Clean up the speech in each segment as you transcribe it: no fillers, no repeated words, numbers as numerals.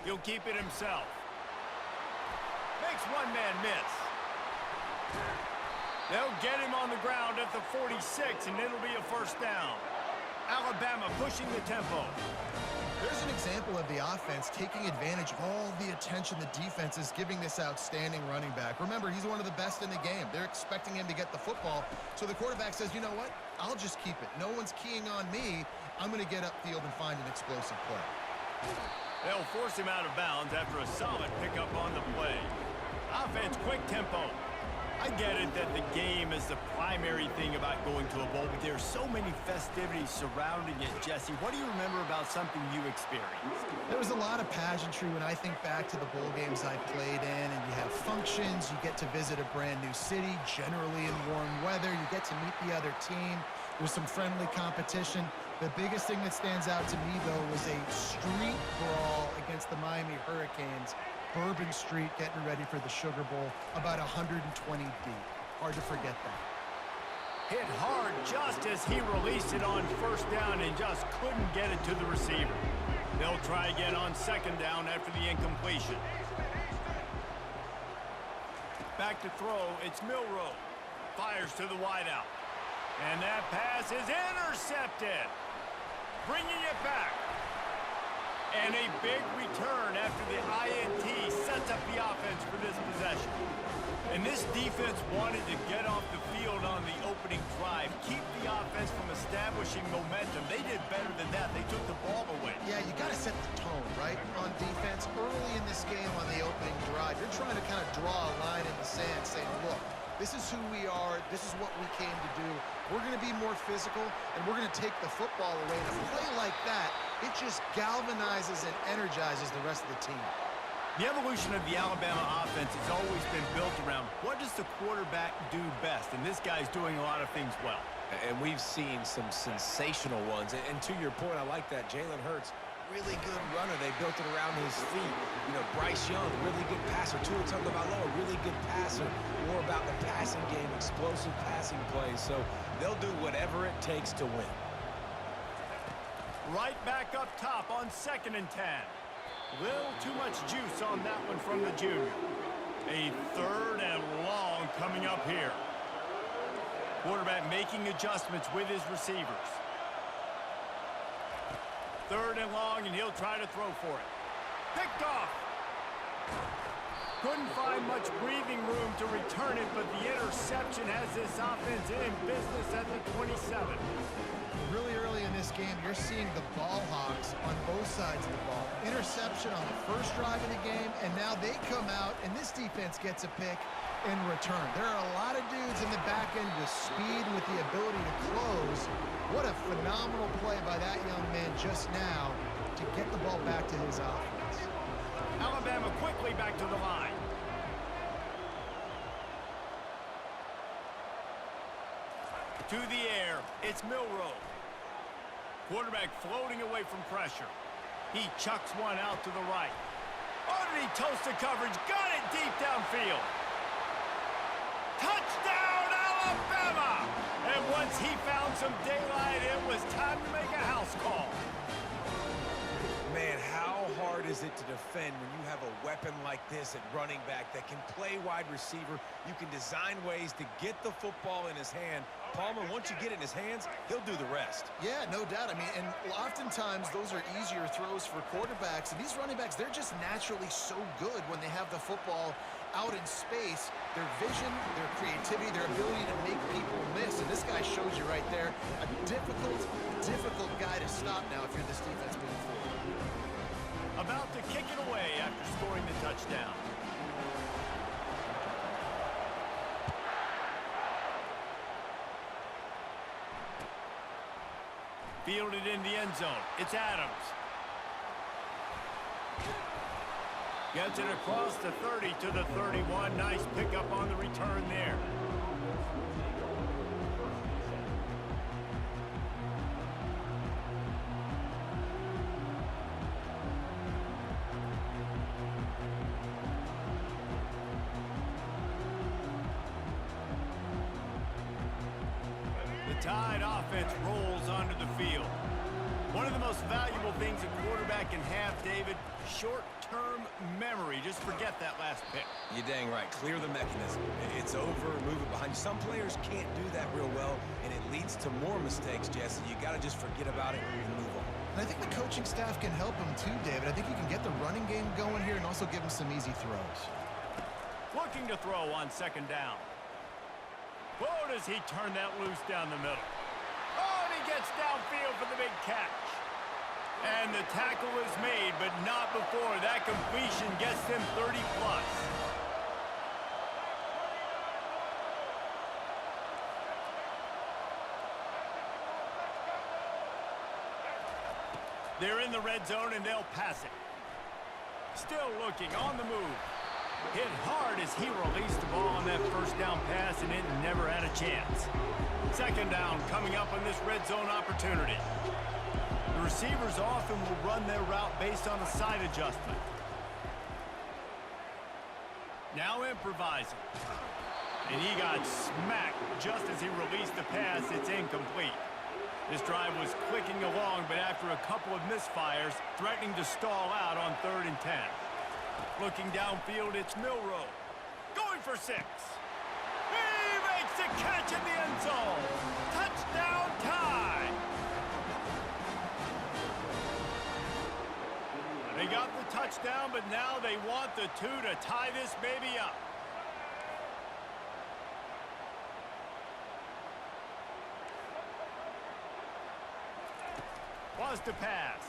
He'll keep it himself. Makes one man miss. They'll get him on the ground at the 46, and it'll be a first down. Alabama pushing the tempo. There's an example of the offense taking advantage of all the attention the defense is giving this outstanding running back. Remember, he's one of the best in the game. They're expecting him to get the football, so the quarterback says, you know what? I'll just keep it. No one's keying on me. I'm going to get upfield and find an explosive play. They'll force him out of bounds after a solid pickup on the play. Offense, quick tempo. I get it that the game is the primary thing about going to a bowl, but there are so many festivities surrounding it. Jesse, what do you remember about something you experienced? There was a lot of pageantry when I think back to the bowl games I played in, and you have functions, you get to visit a brand new city, generally in warm weather, you get to meet the other team, there's some friendly competition. The biggest thing that stands out to me, though, was a street brawl against the Miami Hurricanes. Bourbon Street getting ready for the Sugar Bowl, about 120 deep. Hard to forget that. Hit hard just as he released it on first down and just couldn't get it to the receiver. They'll try again on second down after the incompletion. Back to throw, it's Milroe. Fires to the wideout. And that pass is intercepted. Bringing it back. And a big return after the INT sets up the offense for this possession. And this defense wanted to get off the field on the opening drive, keep the offense from establishing momentum. They did better than that. They took the ball away. Yeah, you got to set the tone, right, on defense. Early in this game on the opening drive, you're trying to kind of draw a line in the sand saying, look, this is who we are. This is what we came to do. We're going to be more physical, and we're going to take the football away. And a play like that, it just galvanizes and energizes the rest of the team. The evolution of the Alabama offense has always been built around what does the quarterback do best, and this guy's doing a lot of things well. And we've seen some sensational ones. And to your point, I like that. Jalen Hurts, really good runner. They built it around his feet. You know, Bryce Young, really good passer. Tua Tagovailoa, really good passer. More about the passing game, explosive passing plays. So they'll do whatever it takes to win. Right back up top on 2nd and 10. Little too much juice on that one from the junior. A 3rd and long coming up here. Quarterback making adjustments with his receivers. 3rd and long, and he'll try to throw for it. Picked off. Couldn't find much breathing room to return it, but the interception has this offense in business at the 27. Really early in this game, you're seeing the ball hawks on both sides of the ball. Interception on the first drive of the game, and now they come out, and this defense gets a pick in return. There are a lot of dudes in the back end with speed and with the ability to close. What a phenomenal play by that young man just now to get the ball back to his offense. Alabama quickly back to the line. To the air, it's Milroe. Quarterback floating away from pressure. He chucks one out to the right. Oh, did he toast the coverage? Got it deep downfield. Touchdown, Alabama! And once he found some daylight, it was time to make a house call. Man, how hard is it to defend when you have a weapon like this at running back that can play wide receiver? You can design ways to get the football in his hand. Palmer, once you get it in his hands, he'll do the rest. Yeah, no doubt. I mean, and oftentimes those are easier throws for quarterbacks. And these running backs, they're just naturally so good when they have the football out in space. Their vision, their creativity, their ability to make people miss. And this guy shows you right there a difficult guy to stop now if you're this defense moving forward. About to kick it away after scoring the touchdown. Fielded in the end zone. It's Adams. Gets it across the 30 to the 31. Nice pickup on the return there. Tide offense rolls onto the field. One of the most valuable things a quarterback can have, David, short long-term memory. Just forget that last pick. You're dang right. Clear the mechanism. It's over, move it behind you. Some players can't do that real well, and it leads to more mistakes, Jesse. You got to just forget about it and move on. And I think the coaching staff can help him too, David. I think he can get the running game going here and also give him some easy throws. Looking to throw on second down. Whoa, does he turn that loose down the middle. Oh, and he gets downfield for the big catch. And the tackle is made, but not before that completion gets them 30-plus. They're in the red zone, and they'll pass it. Still looking, on the move. Hit hard as he released the ball on that first down pass, and it never had a chance. Second down coming up on this red zone opportunity. The receivers often will run their route based on a side adjustment. Now improvising. And he got smacked just as he released the pass. It's incomplete. This drive was clicking along, but after a couple of misfires, threatening to stall out on 3rd and 10. Looking downfield, it's Milroe. Going for 6. He makes the catch in the end zone. Touchdown tie. They got the touchdown, but now they want the 2 to tie this baby up. Was to pass.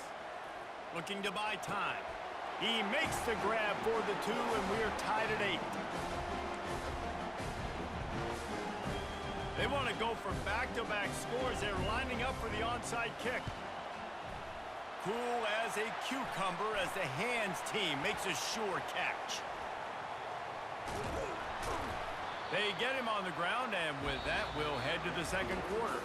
Looking to buy time. He makes the grab for the 2, and we're tied at 8. They want to go for back-to-back scores. They're lining up for the onside kick. Cool as a cucumber as the hands team makes a sure catch. They get him on the ground, and with that, we'll head to the second quarter.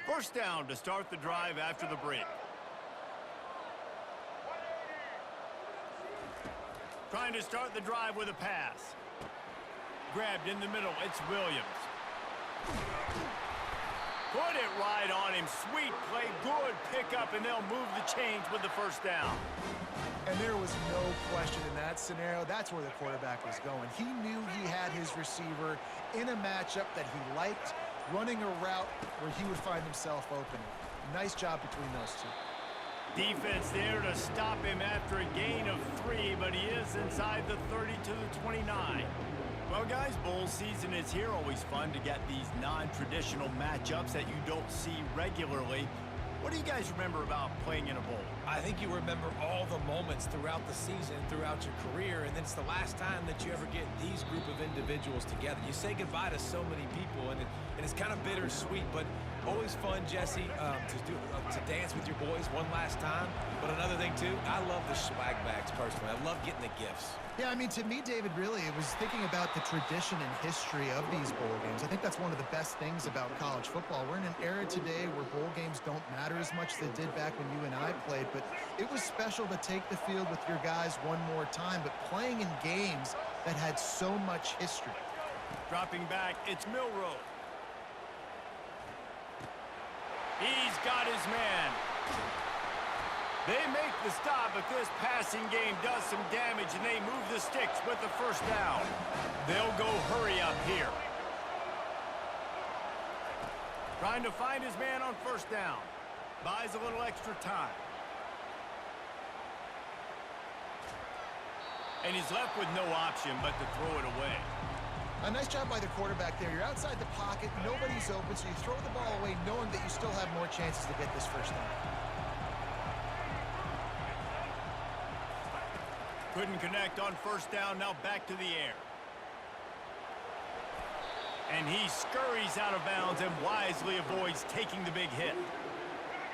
First down to start the drive after the break. Trying to start the drive with a pass. Grabbed in the middle, it's Williams. Put it right on him. Sweet play, good pickup, and they'll move the chains with the first down. And there was no question in that scenario. That's where the quarterback was going. He knew he had his receiver in a matchup that he liked, running a route where he would find himself open. Nice job between those two. Defense there to stop him after a gain of 3, but he is inside the 30 to the 29. Well, guys, bowl season is here. Always fun to get these non-traditional matchups that you don't see regularly. What do you guys remember about playing in a bowl? I think you remember all the moments throughout the season, throughout your career, and it's the last time that you ever get these group of individuals together. You say goodbye to so many people, and it's kind of bittersweet, but always fun, Jesse, to dance with your boys one last time. But another thing, too, I love the swag bags, personally. I love getting the gifts. Yeah, I mean, to me, David, really, it was thinking about the tradition and history of these bowl games. I think that's one of the best things about college football. We're in an era today where bowl games don't matter as much as they did back when you and I played, but it was special to take the field with your guys one more time, but playing in games that had so much history. Dropping back, it's Milroe. He's got his man. They make the stop, but this passing game does some damage, and they move the sticks with the first down. They'll go hurry up here. Trying to find his man on first down. Buys a little extra time. And he's left with no option but to throw it away. A nice job by the quarterback there. You're outside the pocket, nobody's open, so you throw the ball away knowing that you still have more chances to get this first down. Couldn't connect on first down, now back to the air. And he scurries out of bounds and wisely avoids taking the big hit.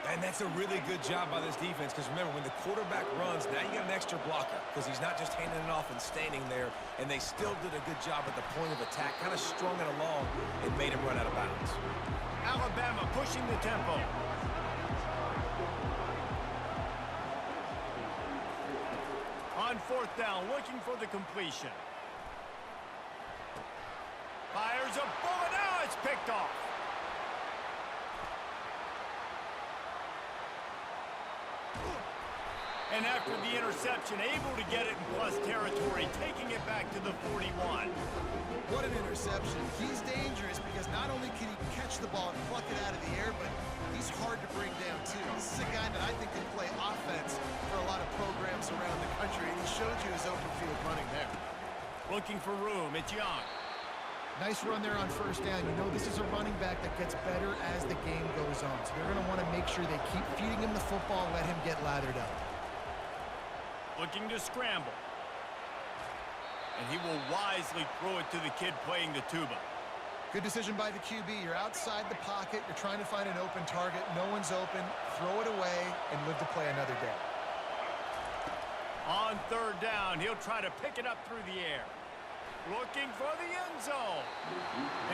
And that's a really good job by this defense, because remember, when the quarterback runs, now you got an extra blocker, because he's not just handing it off and standing there, and they still did a good job at the point of attack, kind of strung it along and made him run out of bounds. Alabama pushing the tempo. On 4th down, looking for the completion. Fires a bullet. Now it's picked off. And after the interception, able to get it in plus territory, taking it back to the 41. What an interception. He's dangerous because not only can he catch the ball and pluck it out of the air, but he's hard to bring down, too. This is a guy that I think can play offense for a lot of programs around the country, and he showed you his open field running there. Looking for room. It's Young. Nice run there on 1st down. You know this is a running back that gets better as the game goes on, so they're going to want to make sure they keep feeding him the football, let him get lathered up. Looking to scramble. And he will wisely throw it to the kid playing the tuba. Good decision by the QB. You're outside the pocket. You're trying to find an open target. No one's open. Throw it away and live to play another day. On 3rd down, he'll try to pick it up through the air. Looking for the end zone.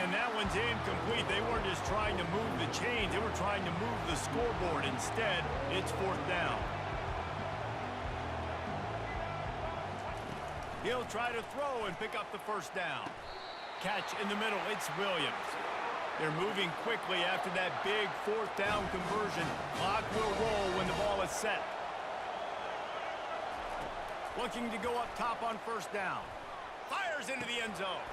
And that one's incomplete. They weren't just trying to move the chains. They were trying to move the scoreboard. Instead, it's 4th down. He'll try to throw and pick up the 1st down. Catch in the middle. It's Williams. They're moving quickly after that big 4th down conversion. Clock will roll when the ball is set. Looking to go up top on 1st down. Fires into the end zone.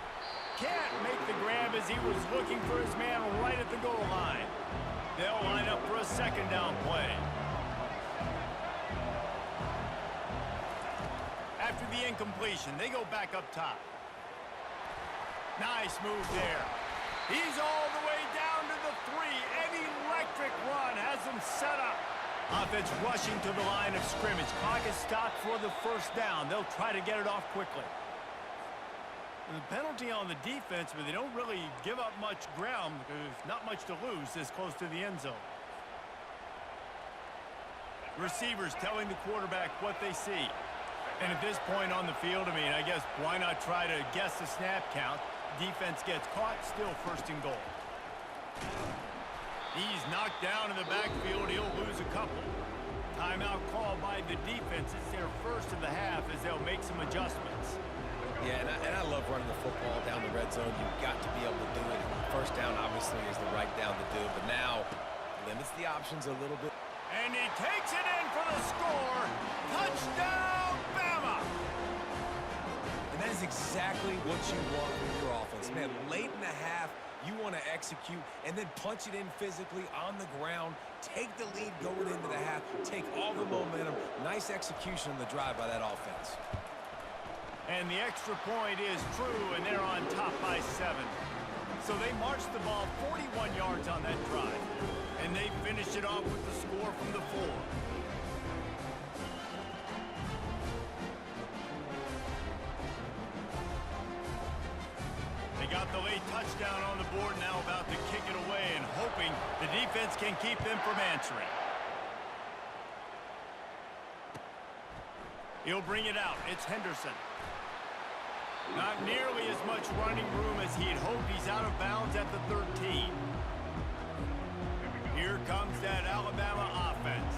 Can't make the grab as he was looking for his man right at the goal line. They'll line up for a 2nd down play. After the incompletion, they go back up top. Nice move there. He's all the way down to the 3. An electric run has him set up. Offense rushing to the line of scrimmage. Clock is stopped for the 1st down. They'll try to get it off quickly. The penalty on the defense, but they don't really give up much ground because there's not much to lose this close to the end zone. Receivers telling the quarterback what they see. And at this point on the field, I mean, I guess why not try to guess the snap count? Defense gets caught, still 1st and goal. He's knocked down in the backfield. He'll lose a couple. Timeout called by the defense. It's their 1st of the half as they'll make some adjustments. Yeah, and I love running the football down the red zone. You've got to be able to do it. 1st down, obviously, is the right down to do. But now, limits the options a little bit. And he takes it in for the score. Touchdown, Bama! And that is exactly what you want from your offense. Man, late in the half, you want to execute and then punch it in physically on the ground. Take the lead going into the half. Take all the momentum. Nice execution on the drive by that offense. And the extra point is true, and they're on top by 7. So they marched the ball 41 yards on that drive. And they finished it off with the score from the 4. They got the late touchdown on the board, now about to kick it away and hoping the defense can keep them from answering. He'll bring it out. It's Henderson. Not nearly as much running room as he'd hoped. He's out of bounds at the 13. Here comes that Alabama offense.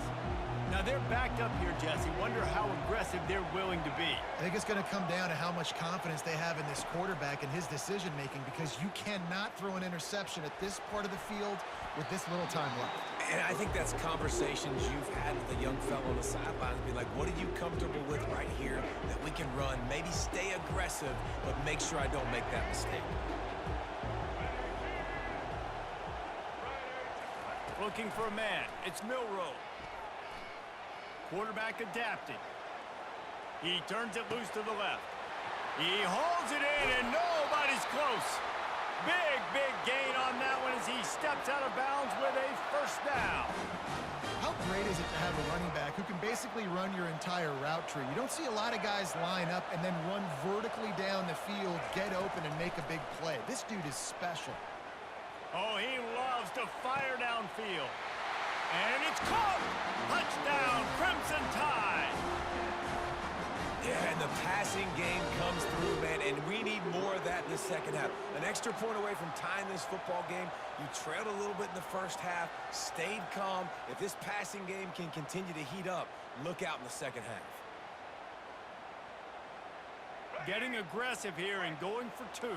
Now they're backed up here, Jesse. Wonder how aggressive they're willing to be. I think it's going to come down to how much confidence they have in this quarterback and his decision-making, because you cannot throw an interception at this part of the field with this little time left. And I think that's conversations you've had with a young fellow on the sidelines. Be like, what are you comfortable with right here that we can run? Maybe stay aggressive, but make sure I don't make that mistake. Looking for a man. It's Milroe. Quarterback adapting. He turns it loose to the left. He holds it in, and nobody's close. Big gain on that one as he steps out of bounds with a 1st down. How great is it to have a running back who can basically run your entire route tree? You don't see a lot of guys line up and then run vertically down the field, get open, and make a big play. This dude is special. Oh, he loves to fire downfield. And it's caught! Touchdown, Crimson Tide! Yeah, and the passing game comes through, man, and we need more of that in the second half. An extra point away from tying this football game. You trailed a little bit in the first half, stayed calm. If this passing game can continue to heat up, look out in the second half. Getting aggressive here and going for two.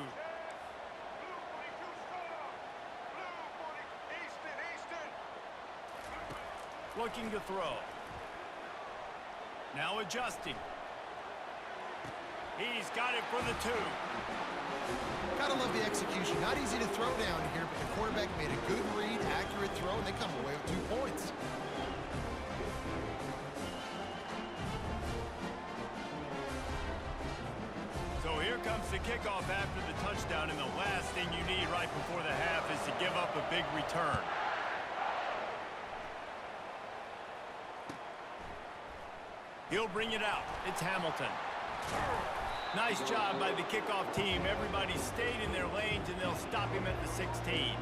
Looking to throw. Now adjusting. He's got it for the two. Gotta love the execution. Not easy to throw down here, but the quarterback made a good read, accurate throw, and they come away with 2 points. So here comes the kickoff after the touchdown, and the last thing you need right before the half is to give up a big return. He'll bring it out. It's Hamilton. Nice job by the kickoff team. Everybody stayed in their lanes, and they'll stop him at the 16.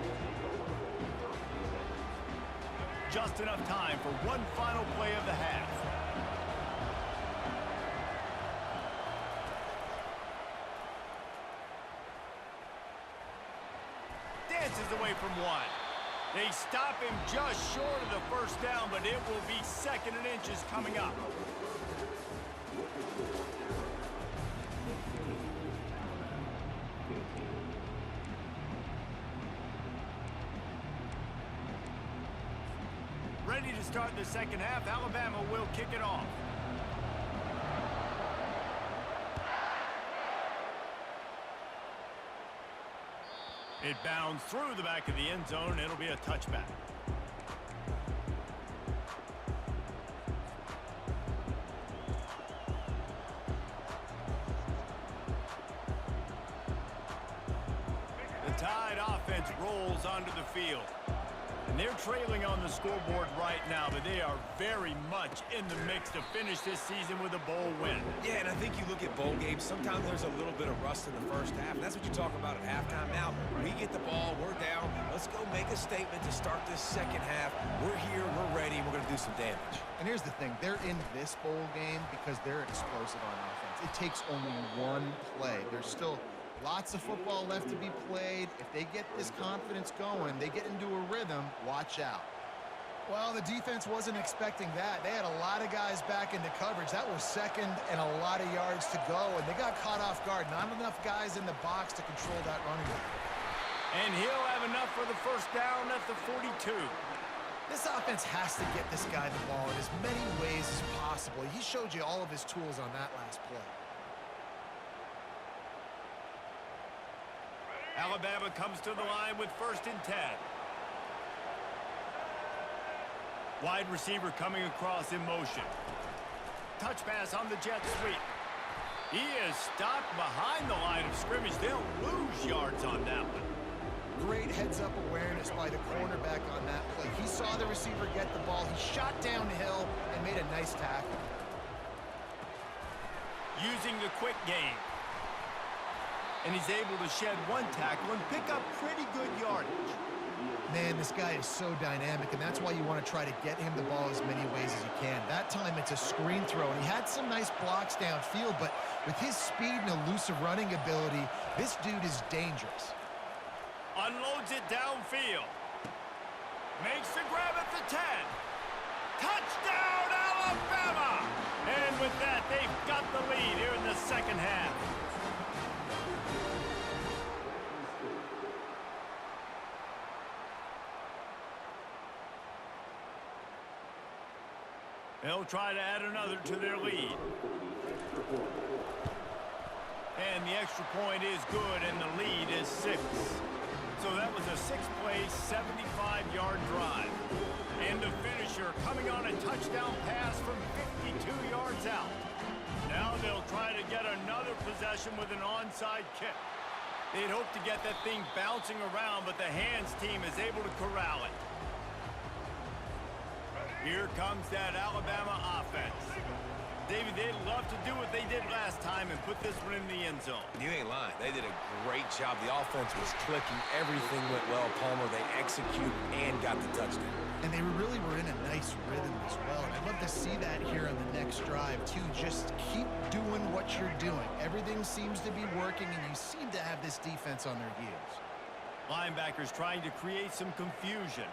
Just enough time for one final play of the half. Dances away from one. They stop him just short of the first down, but it will be 2nd and inches coming up. Ready to start the second half. Alabama will kick it off. It bounds through the back of the end zone. It'll be a touchback. The Tide offense rolls onto the field. And they're trailing on the scoreboard right now, but they are very much in the mix to finish this season with a bowl win. Yeah, and I think you look at bowl games, sometimes there's a little bit of rust in the first half, and that's what you talk about at halftime. Now, we get the ball, we're down, let's go make a statement to start this second half. We're here, we're ready, we're going to do some damage. And here's the thing. They're in this bowl game because they're explosive on offense. It takes only one play. There's still lots of football left to be played. If they get this confidence going, they get into a rhythm, watch out. Well, the defense wasn't expecting that. They had a lot of guys back into coverage. That was second and a lot of yards to go, and they got caught off guard. Not enough guys in the box to control that running back. And he'll have enough for the first down at the 42. This offense has to get this guy the ball in as many ways as possible. He showed you all of his tools on that last play. Alabama comes to the line with 1st and 10. Wide receiver coming across in motion. Touch pass on the jet sweep. He is stopped behind the line of scrimmage. They'll lose yards on that one. Great heads-up awareness by the cornerback on that play. He saw the receiver get the ball. He shot downhill and made a nice tackle. Using the quick game. And he's able to shed one tackle and pick up pretty good yardage. Man, this guy is so dynamic, and that's why you want to try to get him the ball as many ways as you can. That time, it's a screen throw, and he had some nice blocks downfield, but with his speed and elusive running ability, this dude is dangerous. Unloads it downfield. Makes the grab at the 10. Touchdown, Alabama! And with that, they've got the lead here in the second half. They'll try to add another to their lead. And the extra point is good, and the lead is 6. So that was a 6-play, 75-yard drive. And the finisher coming on a touchdown pass from 52 yards out. Now they'll try to get another possession with an onside kick. They'd hope to get that thing bouncing around, but the hands team is able to corral it. Here comes that Alabama offense. David, they'd love to do what they did last time and put this one in the end zone. You ain't lying. They did a great job. The offense was clicking. Everything went well, Palmer. They executed and got the touchdown. And they really were in a nice rhythm as well. And I'd love to see that here on the next drive, too. Just keep doing what you're doing. Everything seems to be working, and you seem to have this defense on their heels. Linebackers trying to create some confusion.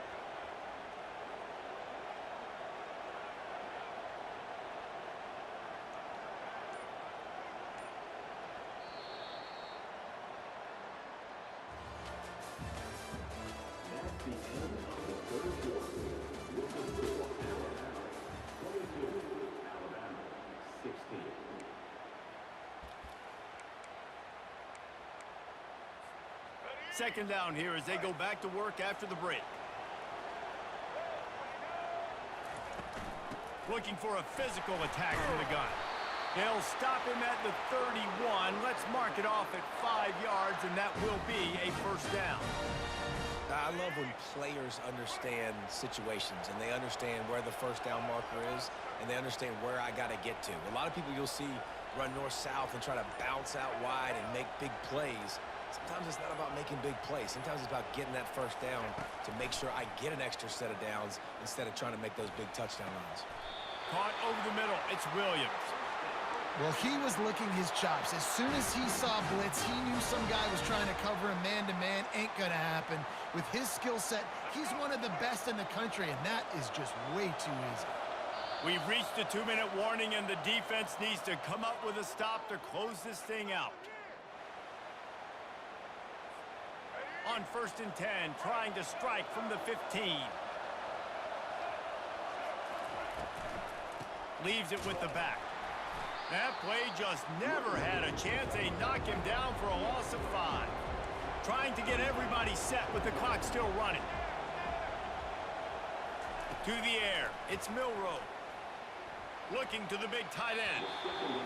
Second down here as they go back to work after the break. Looking for a physical attack from the gun. They'll stop him at the 31. Let's mark it off at 5 yards, and that will be a first down. I love when players understand situations and they understand where the first down marker is and they understand where I got to get to. A lot of people you'll see run north-south and try to bounce out wide and make big plays. Sometimes it's not about making big plays. Sometimes it's about getting that first down to make sure I get an extra set of downs instead of trying to make those big touchdown runs. Caught over the middle. It's Williams. Well, he was licking his chops. As soon as he saw blitz, he knew some guy was trying to cover him man-to-man. Ain't gonna happen. With his skill set, he's one of the best in the country, and that is just way too easy. We've reached the 2-minute warning, and the defense needs to come up with a stop to close this thing out. On 1st and 10, trying to strike from the 15. Leaves it with the back. That play just never had a chance. They knock him down for a loss of 5. Trying to get everybody set with the clock still running. To the air. It's Milroe. Looking to the big tight end.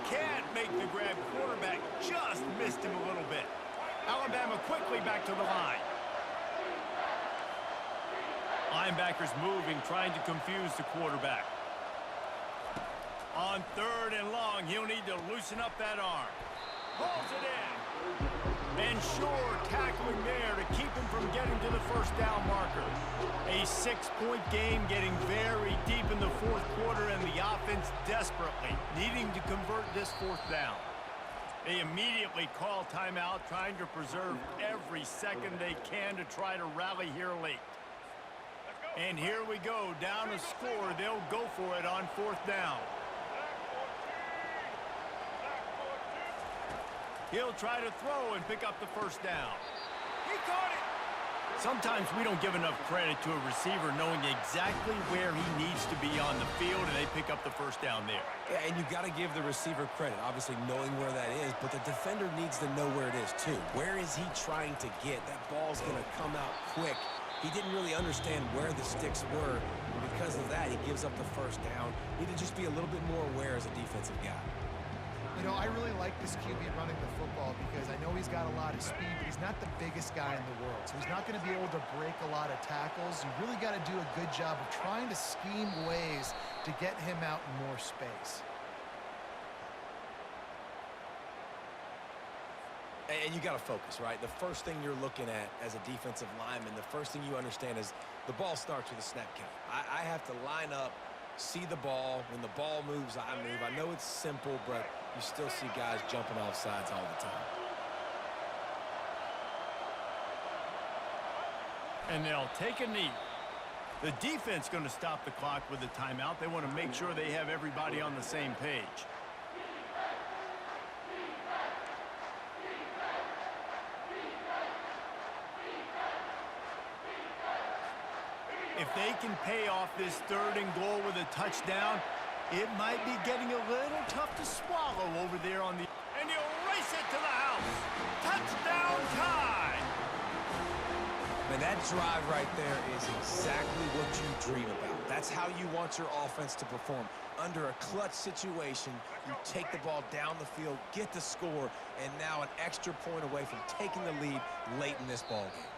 Can't make the grab. Quarterback just missed him a little bit. Alabama quickly back to the line. Linebackers moving, trying to confuse the quarterback. On 3rd and long, he'll need to loosen up that arm. Pulls it in. And Shore tackling there to keep him from getting to the first down marker. A 6-point game getting very deep in the 4th quarter, and the offense desperately needing to convert this 4th down. They immediately call timeout, trying to preserve every second they can to try to rally here late. And here we go, down a score. They'll go for it on 4th down. He'll try to throw and pick up the first down. He caught it! Sometimes we don't give enough credit to a receiver knowing exactly where he needs to be on the field, and they pick up the first down there. Yeah, and you got to give the receiver credit, obviously knowing where that is, but the defender needs to know where it is too. Where is he trying to get? That ball's going to come out quick. He didn't really understand where the sticks were, and because of that, he gives up the first down. Need to just be a little bit more aware as a defensive guy. You know, I really like this QB running the football because I know he's got a lot of speed, but he's not the biggest guy in the world. So he's not going to be able to break a lot of tackles. You really got to do a good job of trying to scheme ways to get him out in more space. And you got to focus, right? The first thing you're looking at as a defensive lineman, the first thing you understand is the ball starts with a snap count. I have to line up, see the ball. When the ball moves, I move. I know it's simple, but you still see guys jumping off sides all the time. And they'll take a knee. The defense going to stop the clock with a timeout. They want to make sure they have everybody on the same page. If they can pay off this 3rd and goal with a touchdown, it might be getting a little tough to swallow over there on the... And he'll race it to the house. Touchdown time! And that drive right there is exactly what you dream about. That's how you want your offense to perform. Under a clutch situation, you take the ball down the field, get the score, and now an extra point away from taking the lead late in this ball game.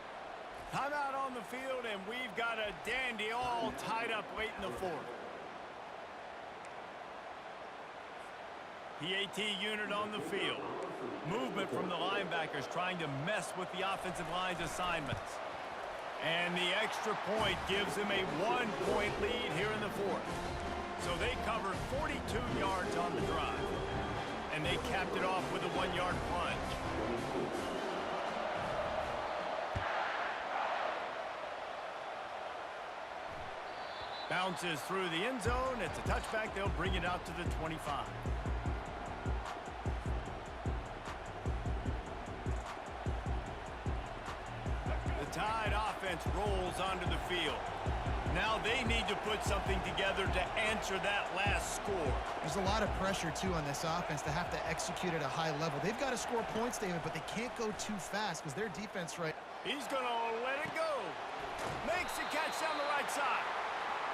Timeout on the field, and we've got a dandy all tied up late in the 4th. PAT unit on the field. Movement from the linebackers trying to mess with the offensive line's assignments. And the extra point gives them a 1-point lead here in the 4th. So they covered 42 yards on the drive. And they capped it off with a 1-yard plunge. Bounces through the end zone. It's a touchback. They'll bring it out to the 25. The Tide offense rolls onto the field. Now they need to put something together to answer that last score. There's a lot of pressure, too, on this offense to have to execute at a high level. They've got to score points, David, but they can't go too fast because their defense right He's going to let it go. Makes the catch down the right side.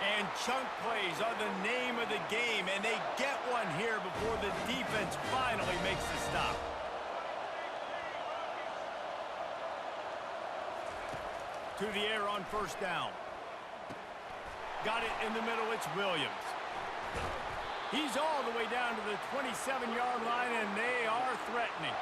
And chunk plays are the name of the game, and they get one here before the defense finally makes the stop. To the air on first down. Got it in the middle, it's Williams. He's all the way down to the 27-yard line, and they are threatening.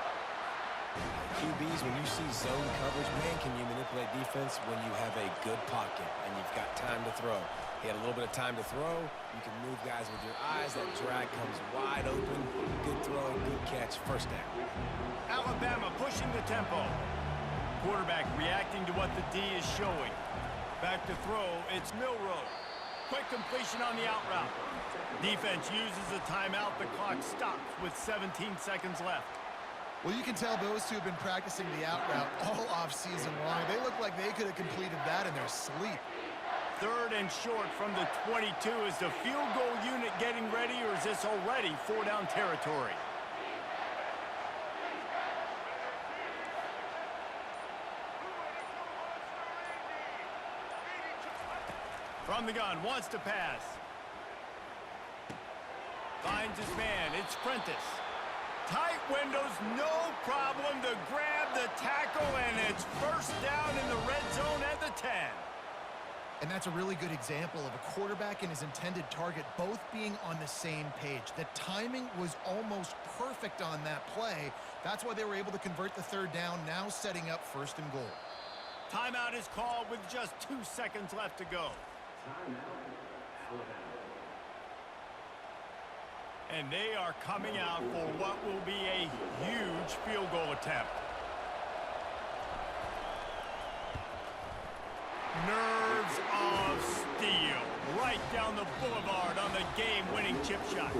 QBs, when you see zone coverage, man, can you manipulate defense when you have a good pocket and you've got time to throw. He had a little bit of time to throw. You can move guys with your eyes. That drag comes wide open. Good throw, good catch, first down. Alabama pushing the tempo. Quarterback reacting to what the D is showing. Back to throw, it's Milroe. Quick completion on the out route. Defense uses a timeout. The clock stops with 17 seconds left. Well, you can tell those two have been practicing the out route all off-season long. They look like they could have completed that in their sleep. Third and short from the 22. Is the field goal unit getting ready, or is this already four-down territory? From the gun, wants to pass. Finds his man, it's Prentice. Tight windows, no problem to grab the tackle, and it's first down in the red zone at the 10. And that's a really good example of a quarterback and his intended target both being on the same page. The timing was almost perfect on that play. That's why they were able to convert the third down, now setting up first and goal. Timeout is called with just 2 seconds left to go. And they are coming out for what will be a huge field goal attempt. Nerves of steel. Right down the boulevard on the game-winning chip shot.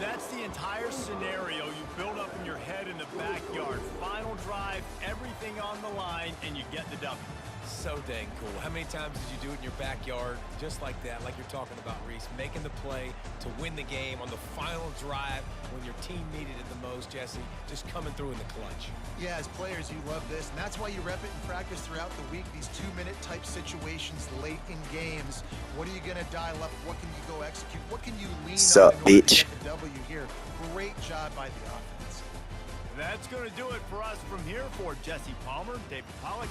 That's the entire scenario you build up in your head in the backyard. Final drive, everything on the line, and you get the W. So dang cool. How many times did you do it in your backyard just like that, like you're talking about, Reese, making the play to win the game on the final drive when your team needed it the most, Jesse, just coming through in the clutch. Yeah, as players, you love this, and that's why you rep it in practice throughout the week, these 2-minute type situations late in games. What are you going to dial up? What can you go execute? What can you lean on in order to get the W here? Great job by the offense. That's going to do it for us from here. For Jesse Palmer, David Pollack.